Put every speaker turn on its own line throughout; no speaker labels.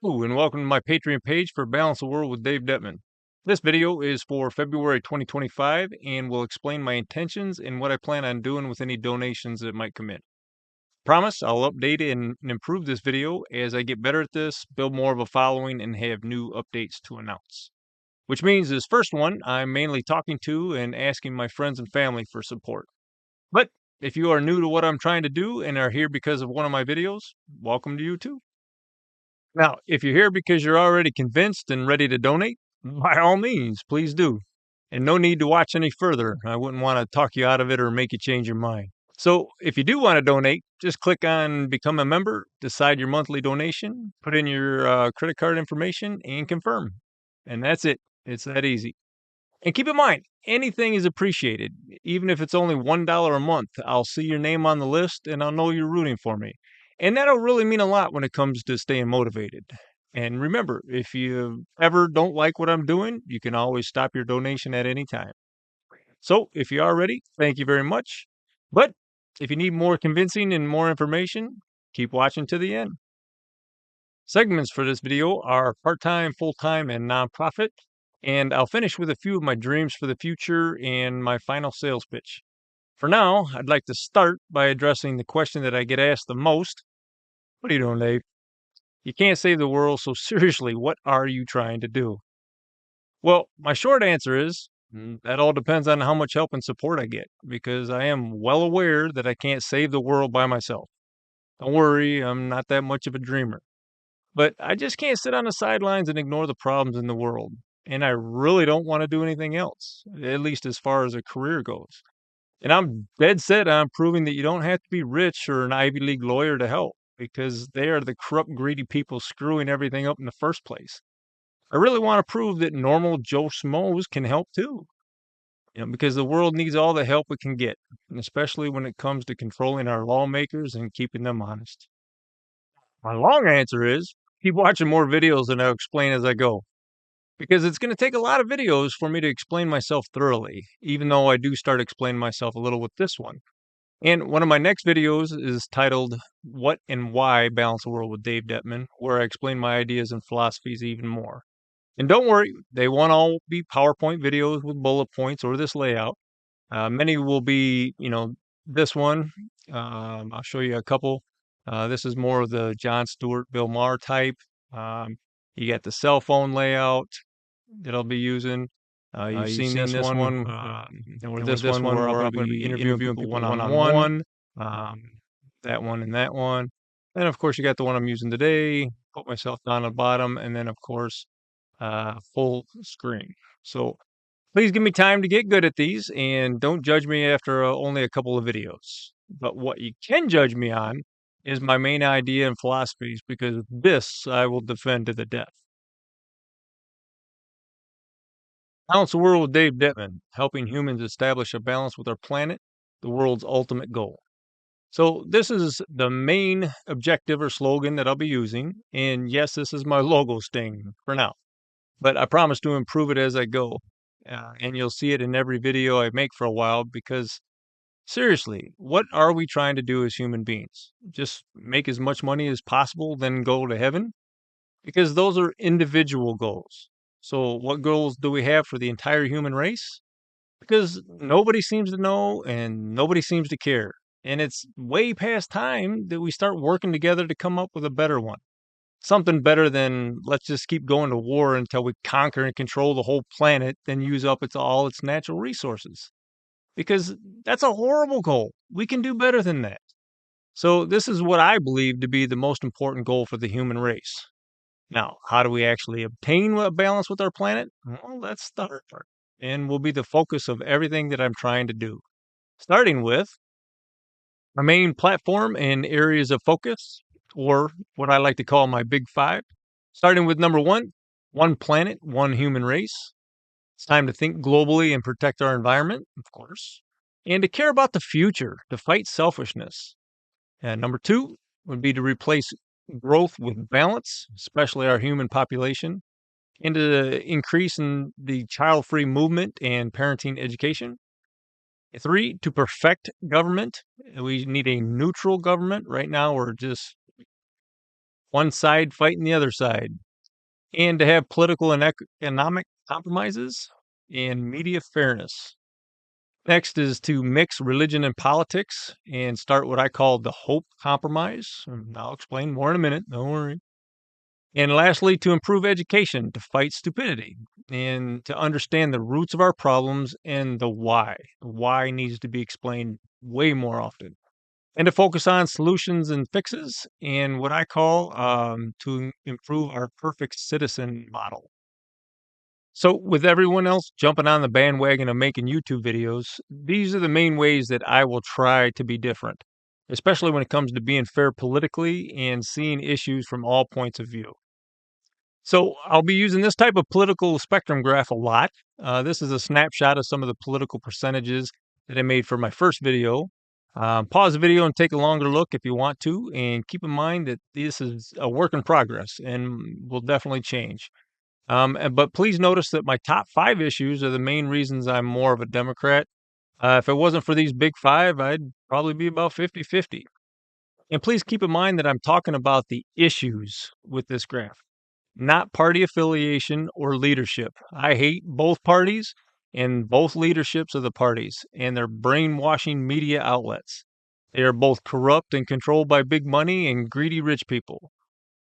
Hello and welcome to my Patreon page for Balance the World with Dave Detman. This video is for February 2025 and will explain my intentions and what I plan on doing with any donations that might come in. Promise I'll update and improve this video as I get better at this, build more of a following, and have new updates to announce. Which means this first one, I'm mainly talking to and asking my friends and family for support. But if you are new to what I'm trying to do and are here because of one of my videos, welcome to you too. Now, if you're here because you're already convinced and ready to donate, by all means, please do. And no need to watch any further. I wouldn't want to talk you out of it or make you change your mind. So, if you do want to donate, just click on Become a Member, decide your monthly donation, put in your credit card information, and confirm. And that's it. It's that easy. And keep in mind, anything is appreciated. Even if it's only $1 a month, I'll see your name on the list and I'll know you're rooting for me. And that'll really mean a lot when it comes to staying motivated. And remember, if you ever don't like what I'm doing, you can always stop your donation at any time. So if you are ready, thank you very much. But if you need more convincing and more information, keep watching to the end. Segments for this video are part-time, full-time, and nonprofit. And I'll finish with a few of my dreams for the future and my final sales pitch. For now, I'd like to start by addressing the question that I get asked the most. What are you doing, Dave? You can't save the world, so seriously, what are you trying to do? Well, my short answer is that all depends on how much help and support I get, because I am well aware that I can't save the world by myself. Don't worry, I'm not that much of a dreamer. But I just can't sit on the sidelines and ignore the problems in the world. And I really don't want to do anything else, at least as far as a career goes. And I'm dead set on proving that you don't have to be rich or an Ivy League lawyer to help, because they are the corrupt, greedy people screwing everything up in the first place. I really want to prove that normal Joe Schmoes can help too. Because the world needs all the help it can get, and especially when it comes to controlling our lawmakers and keeping them honest. My long answer is keep watching more videos and I'll explain as I go. Because it's going to take a lot of videos for me to explain myself thoroughly, even though I do start explaining myself a little with this one. And one of my next videos is titled What and Why Balance the World with Dave Detman, where I explain my ideas and philosophies even more. And don't worry, they won't all be PowerPoint videos with bullet points or this layout. Many will be, this one. I'll show you a couple. This is more of the John Stewart, Bill Maher type. You got the cell phone layout that I'll be using. You've seen this one, or this one where I'm going to be interviewing people one-on-one. That one and that one. And of course, you got the one I'm using today. Put myself down at the bottom, and then of course, full screen. So please give me time to get good at these, and don't judge me after only a couple of videos. But what you can judge me on is my main idea and philosophies, because this I will defend to the death. Balance the World with Dave Detman, helping humans establish a balance with our planet, the world's ultimate goal. So this is the main objective or slogan that I'll be using, and yes, this is my logo sting for now. But I promise to improve it as I go, and you'll see it in every video I make for a while, because seriously, what are we trying to do as human beings? Just make as much money as possible, then go to heaven? Because those are individual goals. So what goals do we have for the entire human race? Because nobody seems to know and nobody seems to care. And it's way past time that we start working together to come up with a better one. Something better than let's just keep going to war until we conquer and control the whole planet, then use up all its natural resources. Because that's a horrible goal. We can do better than that. So this is what I believe to be the most important goal for the human race. Now, how do we actually obtain a balance with our planet? Well, that's the hard part, and will be the focus of everything that I'm trying to do. Starting with my main platform and areas of focus, or what I like to call my big five. Starting with number one planet, one human race. It's time to think globally and protect our environment, of course, and to care about the future, to fight selfishness. And number two would be to replace growth with balance, especially our human population, and to increase in the child-free movement and parenting education. Three, to perfect government. We need a neutral government. Right now, we're just one side fighting the other side, and to have political and economic compromises and media fairness. Next is to mix religion and politics and start what I call the hope compromise. And I'll explain more in a minute, don't worry. And lastly, to improve education, to fight stupidity, and to understand the roots of our problems and the why. Why needs to be explained way more often. And to focus on solutions and fixes, and what I call to improve our perfect citizen model. So, with everyone else jumping on the bandwagon of making YouTube videos, these are the main ways that I will try to be different, especially when it comes to being fair politically and seeing issues from all points of view. So, I'll be using this type of political spectrum graph a lot. This is a snapshot of some of the political percentages that I made for my first video. Pause the video and take a longer look if you want to, and keep in mind that this is a work in progress and will definitely change. But please notice that my top 5 issues are the main reasons I'm more of a Democrat. If it wasn't for these big 5, I'd probably be about 50-50. And please keep in mind that I'm talking about the issues with this graph, not party affiliation or leadership. I hate both parties and both leaderships of the parties and their brainwashing media outlets. They are both corrupt and controlled by big money and greedy rich people.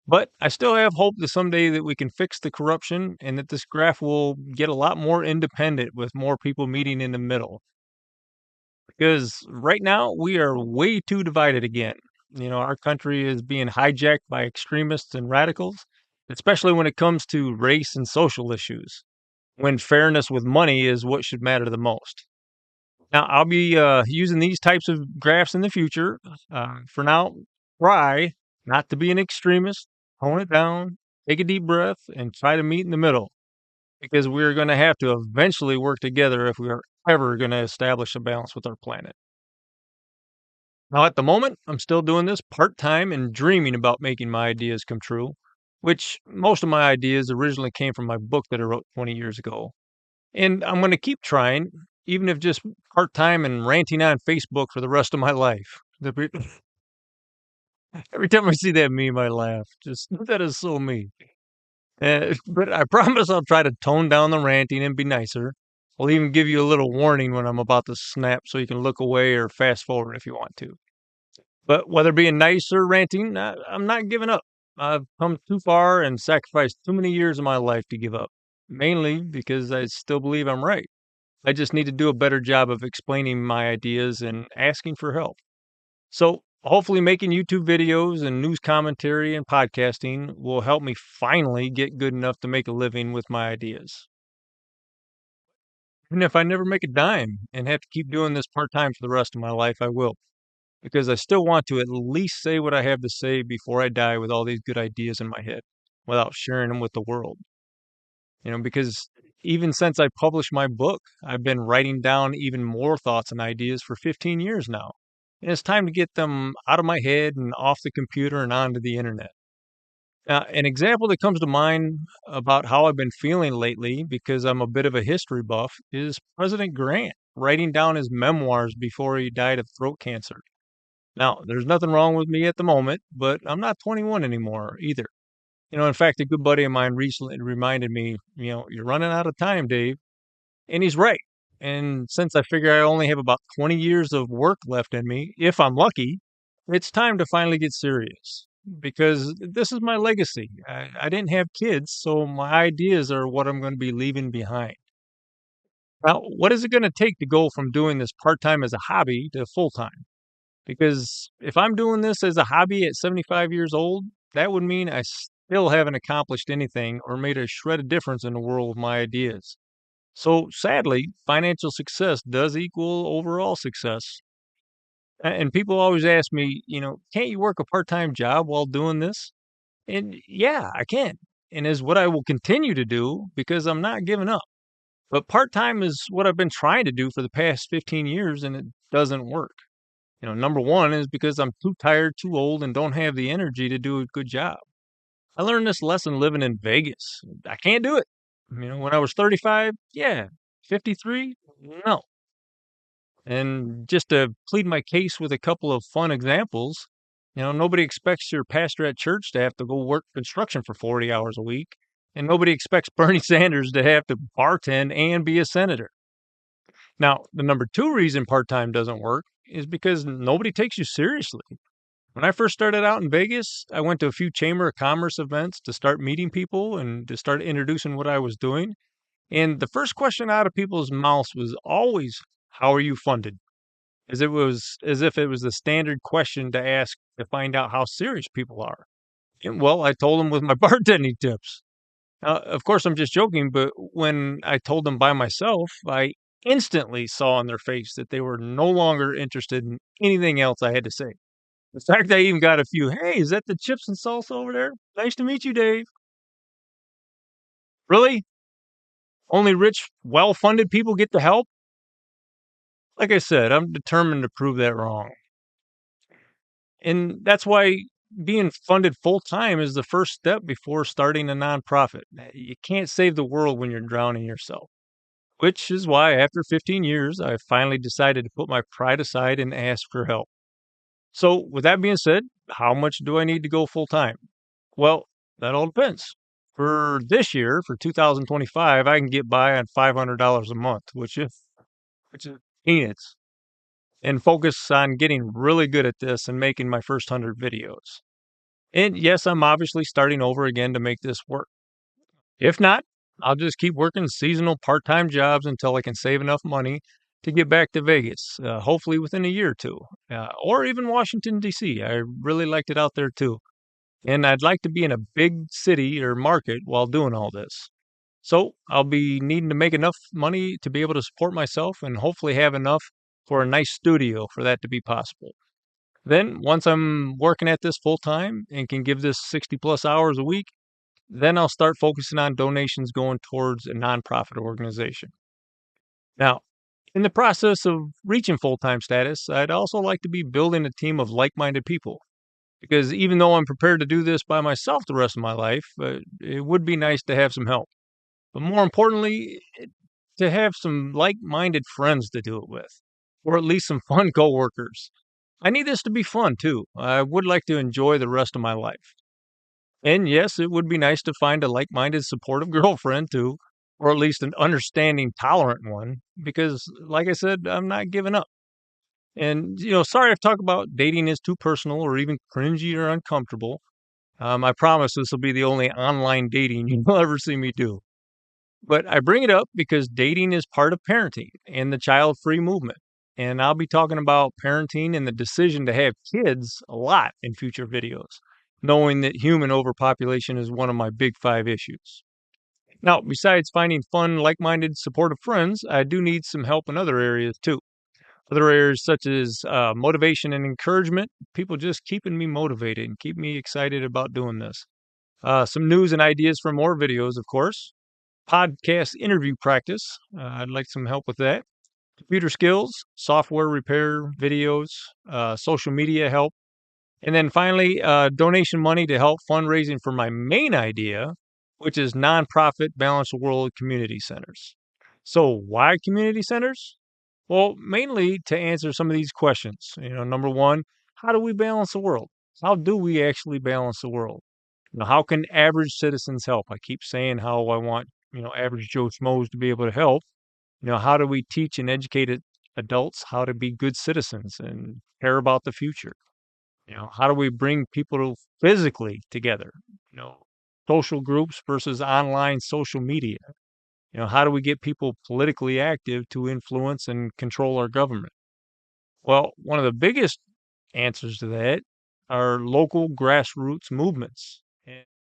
But I still have hope that someday that we can fix the corruption and that this graph will get a lot more independent with more people meeting in the middle. Because right now we are way too divided again. Our country is being hijacked by extremists and radicals, especially when it comes to race and social issues, when fairness with money is what should matter the most. Now, I'll be using these types of graphs in the future. For now, try not to be an extremist, tone it down, take a deep breath, and try to meet in the middle because we're going to have to eventually work together if we are ever going to establish a balance with our planet. Now, at the moment, I'm still doing this part time and dreaming about making my ideas come true, which most of my ideas originally came from my book that I wrote 20 years ago. And I'm going to keep trying, even if just part time and ranting on Facebook for the rest of my life. Every time I see that meme, I laugh. Just that is so me. But I promise I'll try to tone down the ranting and be nicer. I'll even give you a little warning when I'm about to snap so you can look away or fast forward if you want to. But whether being nice or ranting, I'm not giving up. I've come too far and sacrificed too many years of my life to give up, mainly because I still believe I'm right. I just need to do a better job of explaining my ideas and asking for help. So, hopefully, making YouTube videos and news commentary and podcasting will help me finally get good enough to make a living with my ideas. Even if I never make a dime and have to keep doing this part time for the rest of my life, I will, because I still want to at least say what I have to say before I die with all these good ideas in my head without sharing them with the world. Because even since I published my book, I've been writing down even more thoughts and ideas for 15 years now. And it's time to get them out of my head and off the computer and onto the internet. An example that comes to mind about how I've been feeling lately, because I'm a bit of a history buff, is President Grant writing down his memoirs before he died of throat cancer. Now, there's nothing wrong with me at the moment, but I'm not 21 anymore either. In fact, a good buddy of mine recently reminded me, you're running out of time, Dave. And he's right. And since I figure I only have about 20 years of work left in me, if I'm lucky, it's time to finally get serious because this is my legacy. I didn't have kids, so my ideas are what I'm going to be leaving behind. Now, what is it going to take to go from doing this part time as a hobby to full time? Because if I'm doing this as a hobby at 75 years old, that would mean I still haven't accomplished anything or made a shred of difference in the world with my ideas. So sadly, financial success does equal overall success. And people always ask me, can't you work a part time job while doing this? And yeah, I can. And is what I will continue to do because I'm not giving up. But part time is what I've been trying to do for the past 15 years and it doesn't work. Number one is because I'm too tired, too old, and don't have the energy to do a good job. I learned this lesson living in Vegas. I can't do it. When I was 35, yeah. 53, no. And just to plead my case with a couple of fun examples, Nobody expects your pastor at church to have to go work construction for 40 hours a week, and nobody expects Bernie Sanders to have to bartend and be a senator. Now, the number two reason part time doesn't work is because nobody takes you seriously. When I first started out in Vegas, I went to a few Chamber of Commerce events to start meeting people and to start introducing what I was doing. And the first question out of people's mouths was always, "How are you funded?" As if it was the standard question to ask to find out how serious people are. And well, I told them with my bartending tips. Of course, I'm just joking, but when I told them by myself, I instantly saw on their face that they were no longer interested in anything else I had to say. In fact, I even got a few, "Hey, is that the chips and salsa over there? Nice to meet you, Dave." Really? Only rich, well-funded people get the help? Like I said, I'm determined to prove that wrong. And that's why being funded full time is the first step before starting a nonprofit. You can't save the world when you're drowning yourself, which is why after 15 years, I finally decided to put my pride aside and ask for help. So, with that being said, how much do I need to go full time? Well, that all depends. For this year, for 2025, I can get by on $500 a month, which is peanuts, and focus on getting really good at this and making my first 100 videos. And yes, I'm obviously starting over again to make this work. If not, I'll just keep working seasonal part time jobs until I can save enough money to get back to Vegas, hopefully within a year or two, or even Washington, D.C. I really liked it out there too. And I'd like to be in a big city or market while doing all this. So I'll be needing to make enough money to be able to support myself and hopefully have enough for a nice studio for that to be possible. Then, once I'm working at this full time and can give this 60 plus hours a week, then I'll start focusing on donations going towards a nonprofit organization. Now, in the process of reaching full time status, I'd also like to be building a team of like minded people. Because even though I'm prepared to do this by myself the rest of my life, it would be nice to have some help. But more importantly, to have some like minded friends to do it with, or at least some fun coworkers. I need this to be fun too. I would like to enjoy the rest of my life. And yes, it would be nice to find a like minded, supportive girlfriend too, or at least an understanding, tolerant one, because like I said, I'm not giving up. And, sorry if talk about dating is too personal or even cringy or uncomfortable. I promise this will be the only online dating you'll ever see me do. But I bring it up because dating is part of parenting and the child free movement. And I'll be talking about parenting and the decision to have kids a lot in future videos, knowing that human overpopulation is one of my big five issues. Now, besides finding fun, like minded, supportive friends, I do need some help in other areas too. Other areas such as motivation and encouragement, people just keeping me motivated and keep me excited about doing this. Some news and ideas for more videos, of course. Podcast interview practice. I'd like some help with that. Computer skills, software repair videos, social media help. And then finally, donation money to help fundraising for my main idea, which is nonprofit Balance the World community centers. So, why community centers? Well, mainly to answer some of these questions. Number one, how do we balance the world? How do we actually balance the world? How can average citizens help? I keep saying how I want, average Joe Schmoes to be able to help. How do we teach and educate adults how to be good citizens and care about the future? How do we bring people physically together? You know, social groups versus online social media. How do we get people politically active to influence and control our government? Well, one of the biggest answers to that are local grassroots movements.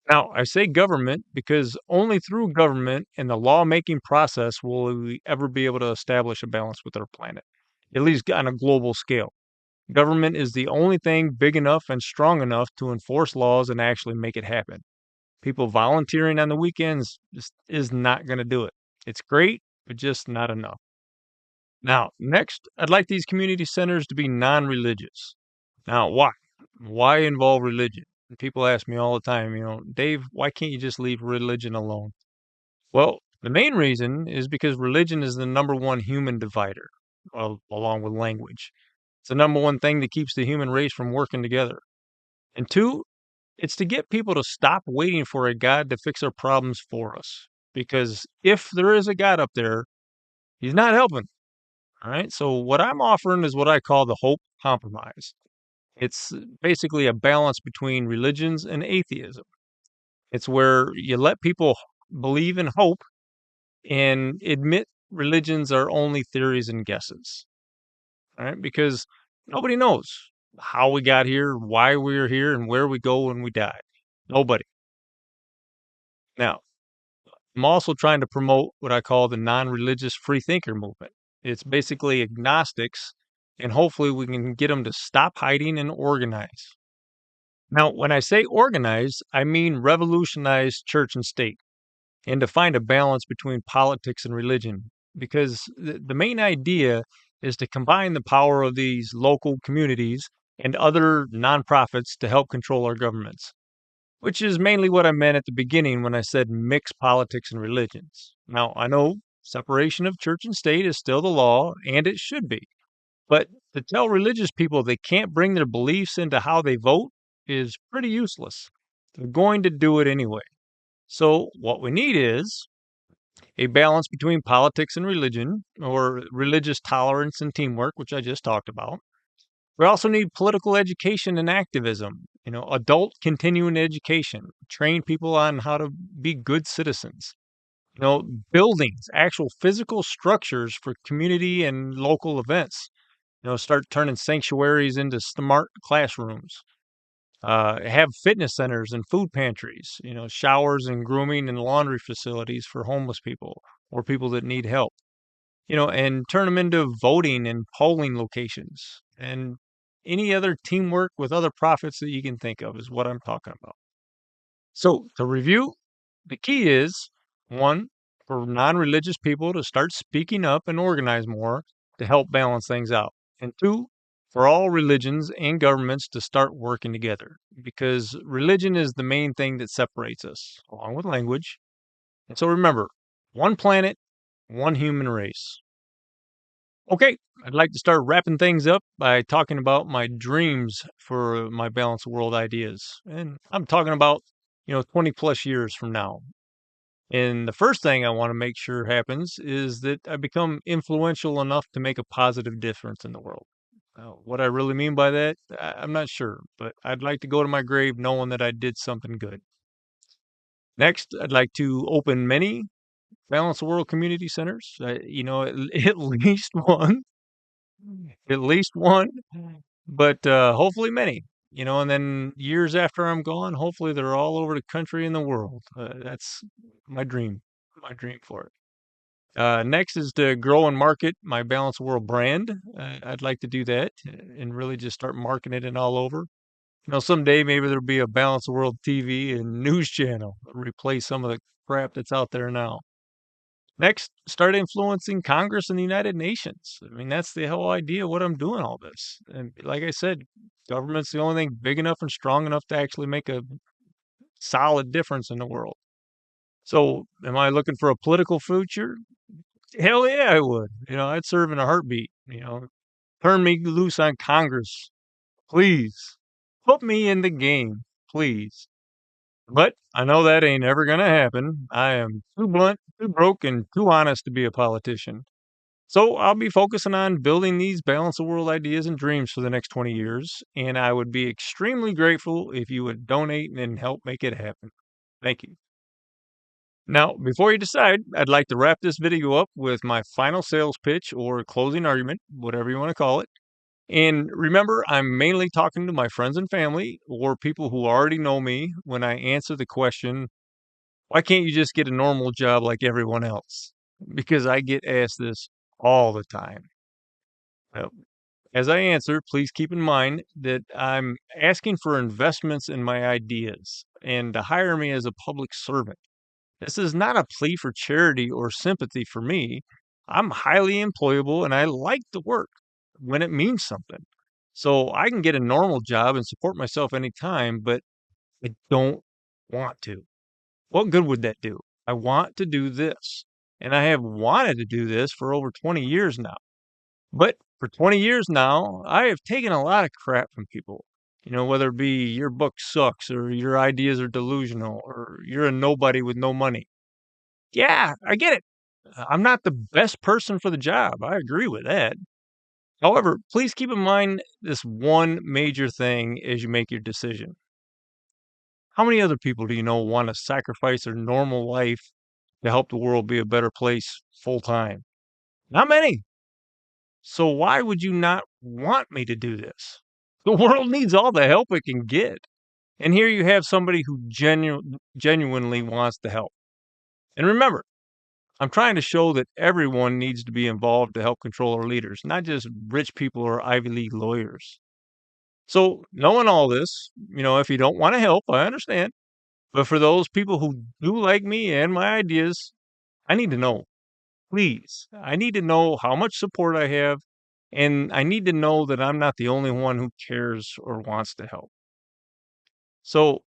Now, I say government because only through government and the lawmaking process will we ever be able to establish a balance with our planet, at least on a global scale. Government is the only thing big enough and strong enough to enforce laws and actually make it happen. People volunteering on the weekends just is not going to do it. It's great, but just not enough. Now, next, I'd like these community centers to be non religious. Now, why? Why involve religion? And people ask me all the time, Dave, why can't you just leave religion alone? Well, the main reason is because religion is the number one human divider, along with language. It's the number one thing that keeps the human race from working together. And two, it's to get people to stop waiting for a God to fix our problems for us. Because if there is a God up there, he's not helping. All right. So, what I'm offering is what I call the hope compromise. It's basically a balance between religions and atheism. It's where you let people believe in hope and admit religions are only theories and guesses. All right. Because nobody knows how we got here, why we're here, and where we go when we die. Nobody. Now, I'm also trying to promote what I call the non religious free thinker movement. It's basically agnostics, and hopefully we can get them to stop hiding and organize. Now, when I say organize, I mean revolutionize church and state and to find a balance between politics and religion. Because the main idea is to combine the power of these local communities and other nonprofits to help control our governments, which is mainly what I meant at the beginning when I said mix politics and religions. Now, I know separation of church and state is still the law, and it should be. But to tell religious people they can't bring their beliefs into how they vote is pretty useless. They're going to do it anyway. So, what we need is a balance between politics and religion, or religious tolerance and teamwork, which I just talked about. We also need political education and activism, adult continuing education, train people on how to be good citizens. Buildings, actual physical structures for community and local events. Start turning sanctuaries into smart classrooms. Have fitness centers and food pantries, showers and grooming and laundry facilities for homeless people or people that need help, and turn them into voting and polling locations and any other teamwork with other profits that you can think of is what I'm talking about. So, to review, the key is one, for non religious people to start speaking up and organize more to help balance things out. And two, for all religions and governments to start working together because religion is the main thing that separates us, along with language. And so remember, one planet, one human race. Okay, I'd like to start wrapping things up by talking about my dreams for my balanced world ideas. And I'm talking about, 20 plus years from now. And the first thing I want to make sure happens is that I become influential enough to make a positive difference in the world. What I really mean by that, I'm not sure, but I'd like to go to my grave knowing that I did something good. Next, I'd like to open many Balance the World community centers, at least one, at least one, but hopefully many. And then years after I'm gone, hopefully they're all over the country and the world. That's my dream, my dream for it. Next is to grow and market my Balance World brand. I'd like to do that and really just start marketing it all over. Someday maybe there'll be a Balance World TV and news channel, replace some of the crap that's out there now. Next, start influencing Congress and the United Nations. I mean, that's the whole idea of what I'm doing all this. And like I said, government's the only thing big enough and strong enough to actually make a solid difference in the world. So, am I looking for a political future? Hell yeah, I would. I'd serve in a heartbeat. Turn me loose on Congress, please. Put me in the game, please. But I know that ain't ever gonna happen. I am too blunt, too broke, and too honest to be a politician. So I'll be focusing on building these balance the world ideas and dreams for the next 20 years, and I would be extremely grateful if you would donate and help make it happen. Thank you. Now, before you decide, I'd like to wrap this video up with my final sales pitch or closing argument, whatever you want to call it. And remember, I'm mainly talking to my friends and family or people who already know me when I answer the question, why can't you just get a normal job like everyone else? Because I get asked this all the time. Now, as I answer, please keep in mind that I'm asking for investments in my ideas and to hire me as a public servant. This is not a plea for charity or sympathy for me. I'm highly employable and I like to work when it means something. So I can get a normal job and support myself anytime, but I don't want to. What good would that do? I want to do this. And I have wanted to do this for over 20 years now. But for 20 years now, I have taken a lot of crap from people. Whether it be your book sucks or your ideas are delusional or you're a nobody with no money. Yeah, I get it. I'm not the best person for the job. I agree with that. However, please keep in mind this one major thing as you make your decision. How many other people do you know want to sacrifice their normal life to help the world be a better place full time? Not many. So why would you not want me to do this? The world needs all the help it can get. And here you have somebody who genuinely wants to help. And remember, I'm trying to show that everyone needs to be involved to help control our leaders, not just rich people or Ivy League lawyers. So, knowing all this, if you don't want to help, I understand. But for those people who do like me and my ideas, I need to know. Please. I need to know how much support I have, and I need to know that I'm not the only one who cares or wants to help. So,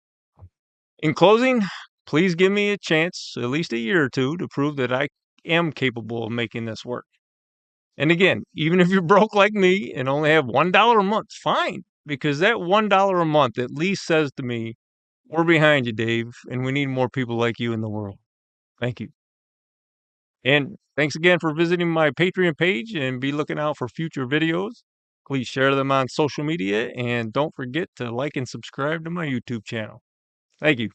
in closing, please give me a chance, at least a year or two, to prove that I am capable of making this work. And again, even if you're broke like me and only have $1 a month, fine, because that $1 a month at least says to me, we're behind you, Dave, and we need more people like you in the world. Thank you. And thanks again for visiting my Patreon page and be looking out for future videos. Please share them on social media and don't forget to like and subscribe to my YouTube channel. Thank you.